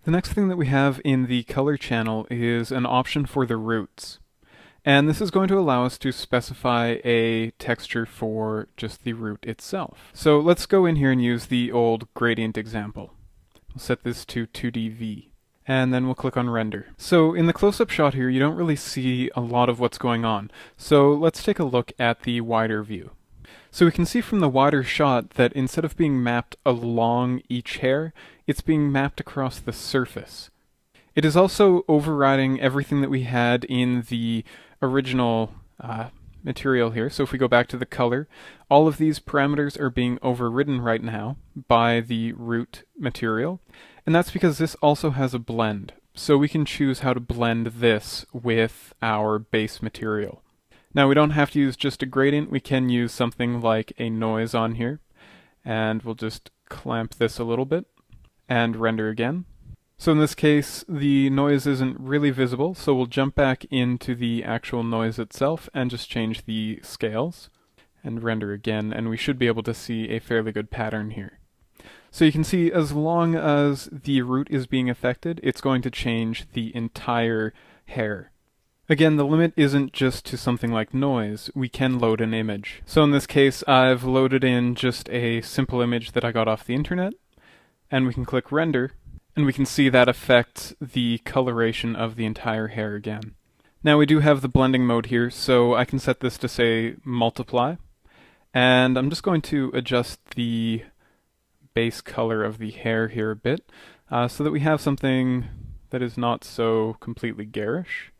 The next thing that we have in the color channel is an option for the roots. And this is going to allow us to specify a texture for just the root itself. So let's go in here and use the old gradient example. We'll set this to 2dV. And then we'll click on render. So in the close-up shot here, you don't really see a lot of what's going on. So let's take a look at the wider view. So we can see from the wider shot that instead of being mapped along each hair, it's being mapped across the surface. It is also overriding everything that we had in the original material here. So if we go back to the color, all of these parameters are being overridden right now by the root material. And that's because this also has a blend. So we can choose how to blend this with our base material. Now we don't have to use just a gradient, we can use something like a noise on here. And we'll just clamp this a little bit and render again. So in this case, the noise isn't really visible, so we'll jump back into the actual noise itself and just change the scales and render again, and we should be able to see a fairly good pattern here. So you can see as long as the root is being affected, it's going to change the entire hair. Again, the limit isn't just to something like noise, we can load an image. So in this case, I've loaded in just a simple image that I got off the internet, and we can click render, and we can see that affects the coloration of the entire hair again. Now we do have the blending mode here, so I can set this to say multiply, and I'm just going to adjust the base color of the hair here a bit, so that we have something that is not so completely garish.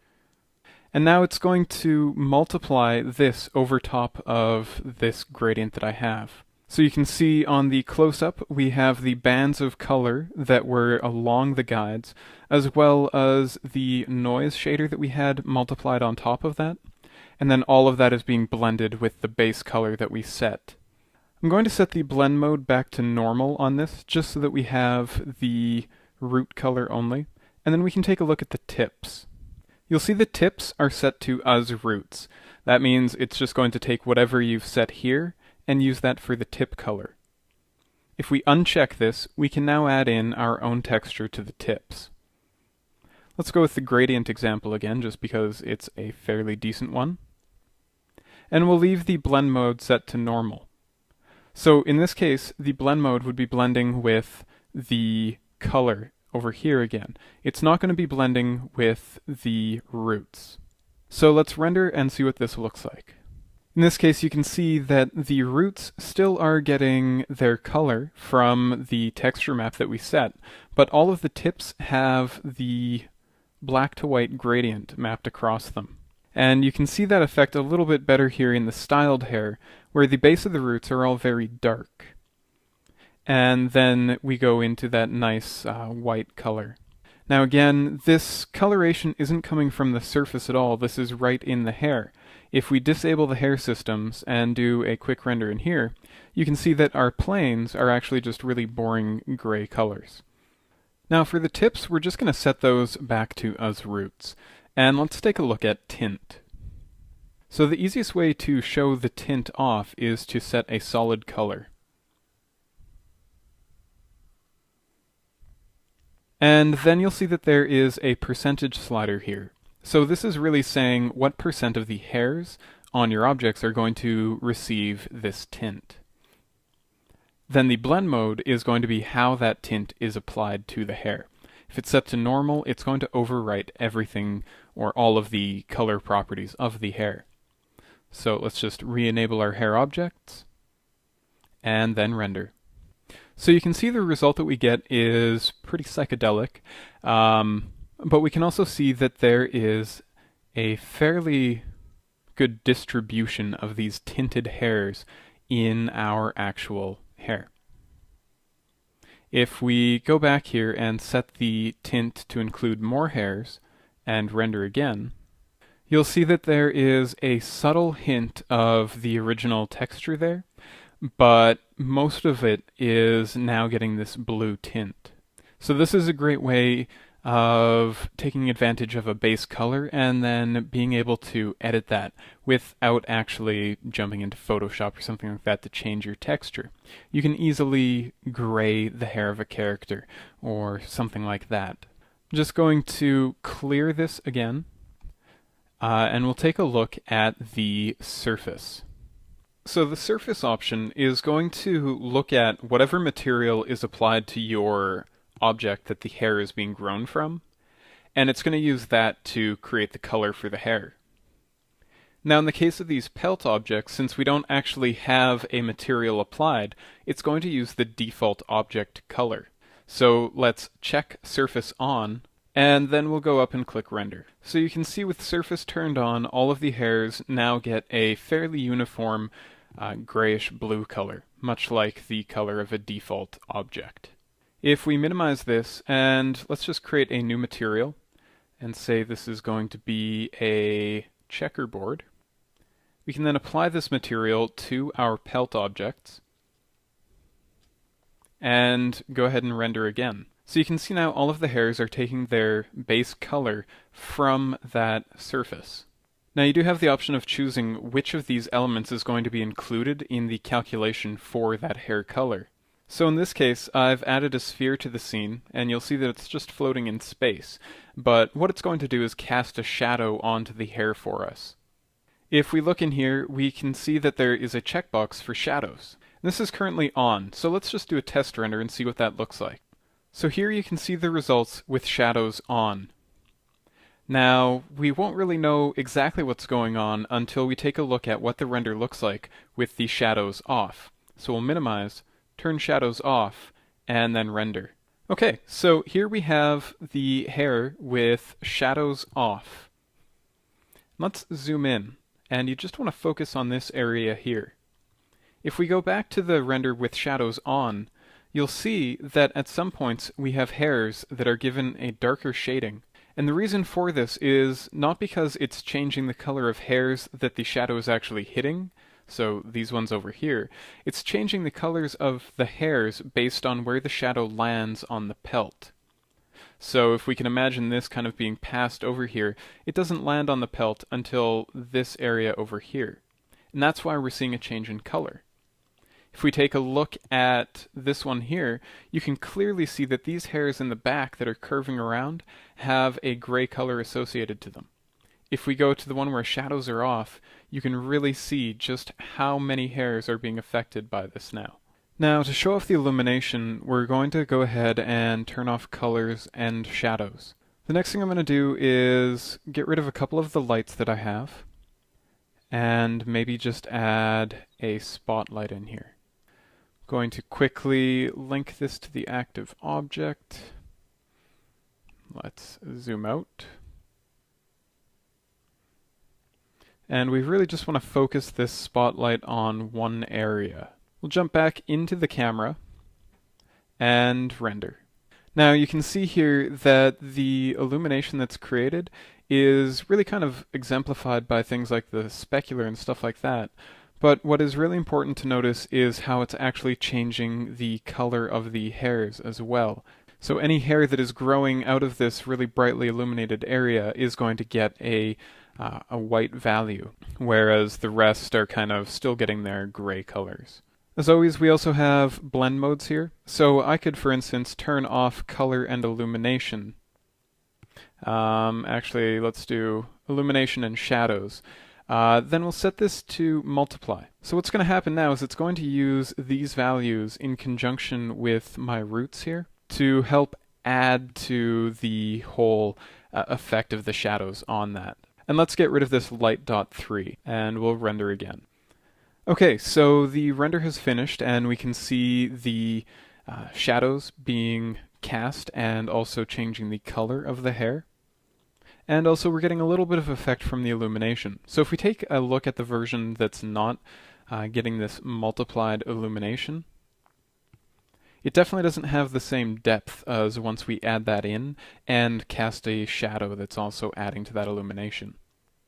And now it's going to multiply this over top of this gradient that I have. So you can see on the close-up we have the bands of color that were along the guides, as well as the noise shader that we had multiplied on top of that, and then all of that is being blended with the base color that we set. I'm going to set the blend mode back to normal on this, just so that we have the root color only, and then we can take a look at the tips. You'll see the tips are set to as roots. That means it's just going to take whatever you've set here and use that for the tip color. If we uncheck this, we can now add in our own texture to the tips. Let's go with the gradient example again, just because it's a fairly decent one. And we'll leave the blend mode set to normal. So in this case, the blend mode would be blending with the color over here again. It's not going to be blending with the roots. So let's render and see what this looks like. In this case, you can see that the roots still are getting their color from the texture map that we set, but all of the tips have the black to white gradient mapped across them. And you can see that effect a little bit better here in the styled hair, where the base of the roots are all very dark. And then we go into that nice white color. Now again, this coloration isn't coming from the surface at all, this is right in the hair. If we disable the hair systems and do a quick render in here, you can see that our planes are actually just really boring gray colors. Now for the tips, we're just going to set those back to as roots. And let's take a look at tint. So the easiest way to show the tint off is to set a solid color. And then you'll see that there is a percentage slider here. So this is really saying what percent of the hairs on your objects are going to receive this tint. Then the blend mode is going to be how that tint is applied to the hair. If it's set to normal, it's going to overwrite everything or all of the color properties of the hair. So let's just re-enable our hair objects and then render. So you can see the result that we get is pretty psychedelic, but we can also see that there is a fairly good distribution of these tinted hairs in our actual hair. If we go back here and set the tint to include more hairs and render again, you'll see that there is a subtle hint of the original texture there, but most of it is now getting this blue tint. So this is a great way of taking advantage of a base color and then being able to edit that without actually jumping into Photoshop or something like that to change your texture. You can easily gray the hair of a character or something like that. I'm just going to clear this again, and we'll take a look at the surface. So the surface option is going to look at whatever material is applied to your object that the hair is being grown from, and it's going to use that to create the color for the hair. Now in the case of these pelt objects, since we don't actually have a material applied, it's going to use the default object color. So let's check surface on, and then we'll go up and click render. So you can see with surface turned on, all of the hairs now get a fairly uniform grayish blue color, much like the color of a default object. If we minimize this, and let's just create a new material, and say this is going to be a checkerboard, we can then apply this material to our pelt objects, and go ahead and render again. So you can see now all of the hairs are taking their base color from that surface. Now you do have the option of choosing which of these elements is going to be included in the calculation for that hair color. So in this case, I've added a sphere to the scene, and you'll see that it's just floating in space, but what it's going to do is cast a shadow onto the hair for us. If we look in here, we can see that there is a checkbox for shadows. This is currently on, so let's just do a test render and see what that looks like. So here you can see the results with shadows on. Now, we won't really know exactly what's going on until we take a look at what the render looks like with the shadows off. So we'll minimize, turn shadows off, and then render. Okay, so here we have the hair with shadows off. Let's zoom in, and you just want to focus on this area here. If we go back to the render with shadows on, you'll see that at some points we have hairs that are given a darker shading. And the reason for this is not because it's changing the color of hairs that the shadow is actually hitting, so these ones over here, it's changing the colors of the hairs based on where the shadow lands on the pelt. So if we can imagine this kind of being passed over here, it doesn't land on the pelt until this area over here. And that's why we're seeing a change in color. If we take a look at this one here, you can clearly see that these hairs in the back that are curving around have a gray color associated to them. If we go to the one where shadows are off, you can really see just how many hairs are being affected by this now. Now, to show off the illumination, we're going to go ahead and turn off colors and shadows. The next thing I'm going to do is get rid of a couple of the lights that I have, and maybe just add a spotlight in here. Going to quickly link this to the active object. Let's zoom out. And we really just want to focus this spotlight on one area. We'll jump back into the camera and render. Now you can see here that the illumination that's created is really kind of exemplified by things like the specular and stuff like that. But what is really important to notice is how it's actually changing the color of the hairs as well. So any hair that is growing out of this really brightly illuminated area is going to get a white value, whereas the rest are kind of still getting their gray colors. As always, we also have blend modes here. So I could, for instance, turn off color and illumination. Actually, let's do illumination and shadows. Then we'll set this to multiply. So what's going to happen now is it's going to use these values in conjunction with my roots here to help add to the whole effect of the shadows on that. And let's get rid of this light dot 3 and we'll render again. Okay, so the render has finished and we can see the shadows being cast and also changing the color of the hair. And also we're getting a little bit of effect from the illumination. So if we take a look at the version that's not getting this multiplied illumination, it definitely doesn't have the same depth as once we add that in and cast a shadow that's also adding to that illumination.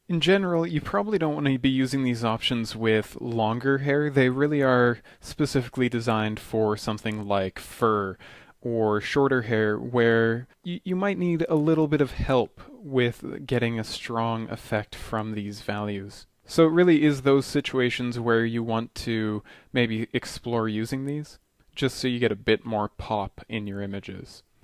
In general, you probably don't want to be using these options with longer hair. They really are specifically designed for something like fur or shorter hair where you might need a little bit of help with getting a strong effect from these values. So it really is those situations where you want to maybe explore using these, just so you get a bit more pop in your images.